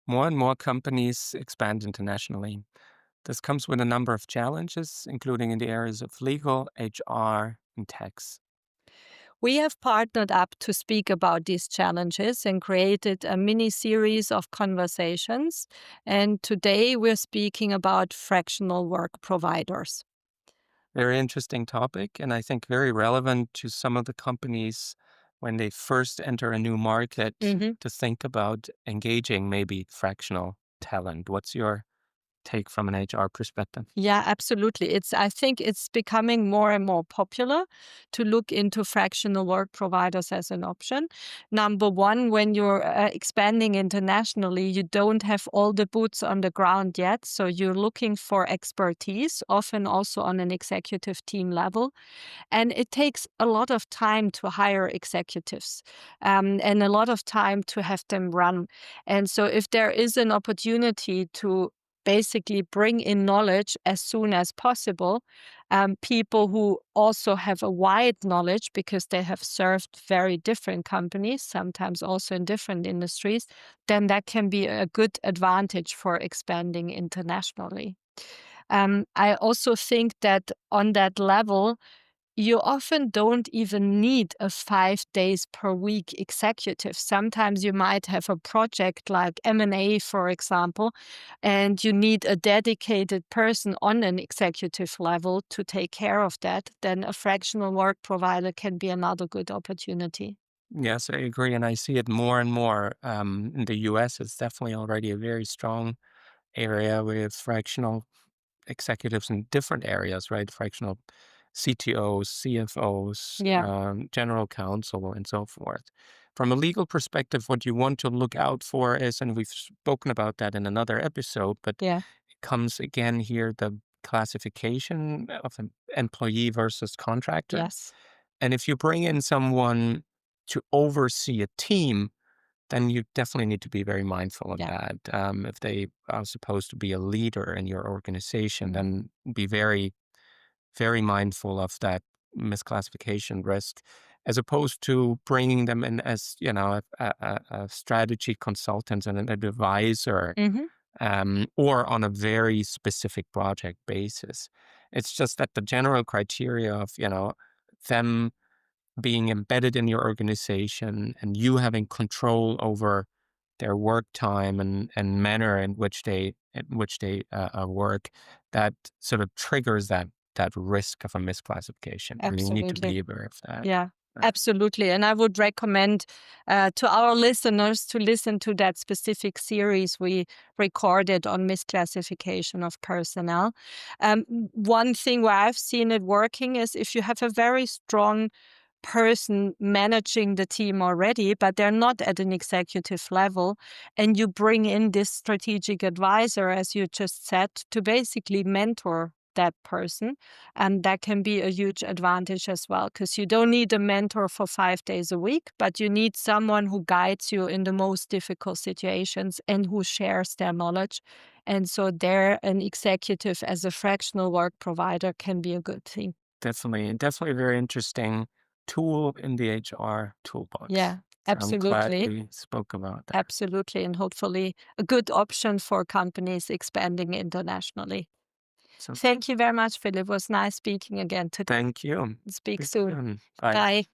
More and more companies expand internationally. This comes with a number of challenges, including in the areas of legal, HR, and tax. We have partnered up to speak about these challenges and created a mini series of conversations. And today we're speaking about fractional work providers. Very interesting topic, and I think very relevant to some of the companies when they first enter a new market Mhm. to think about engaging maybe fractional talent. What's your take from an HR perspective? Yeah, absolutely. I think it's becoming more and more popular to look into fractional work providers as an option. Number one, when you're expanding internationally, you don't have all the boots on the ground yet. So you're looking for expertise, often also on an executive team level. And it takes a lot of time to hire executives and a lot of time to have them run. And so, if there is an opportunity to basically bring in knowledge as soon as possible, people who also have a wide knowledge because they have served very different companies, sometimes also in different industries, then that can be a good advantage for expanding internationally. I also think that on that level, you often don't even need a 5 days per week executive. Sometimes you might have a project like M&A, for example, and you need a dedicated person on an executive level to take care of that. Then a fractional work provider can be another good opportunity. Yes, I agree, and I see it more and more. In the US, it's definitely already a very strong area with fractional executives in different areas, right? Fractional CTOs, CFOs, Yeah, general counsel, and so forth. From a legal perspective, what you want to look out for is, and we've spoken about that in another episode, but yeah, it comes again here the classification of an employee versus contractor. yes, And if you bring in someone to oversee a team, then you definitely need to be very mindful of yeah. that. If they are supposed to be a leader in your organization, Mm. then be very, very mindful of that misclassification risk, as opposed to bringing them in as a strategy consultant and an advisor, Mhm. or on a very specific project basis. It's just that the general criteria of them being embedded in your organization and you having control over their work time and manner in which they work, that sort of triggers that risk of a misclassification, and you need to Absolutely. be aware of that. Yeah, absolutely. And I would recommend to our listeners to listen to that specific series we recorded on misclassification of personnel. One thing where I've seen it working is if you have a very strong person managing the team already, but they're not at an executive level, and you bring in this strategic advisor, as you just said, to basically mentor that person. And that can be a huge advantage as well, because you don't need a mentor for 5 days a week, but you need someone who guides you in the most difficult situations and who shares their knowledge. And so there, an executive as a fractional work provider can be a good thing. Definitely a very interesting tool in the HR toolbox. Yeah, So I'm glad absolutely. we spoke about that. Absolutely. And hopefully a good option for companies expanding internationally. So Thank you very much, Philip. It was nice speaking again today. thank you. Speak Speak soon. soon. Bye. Bye.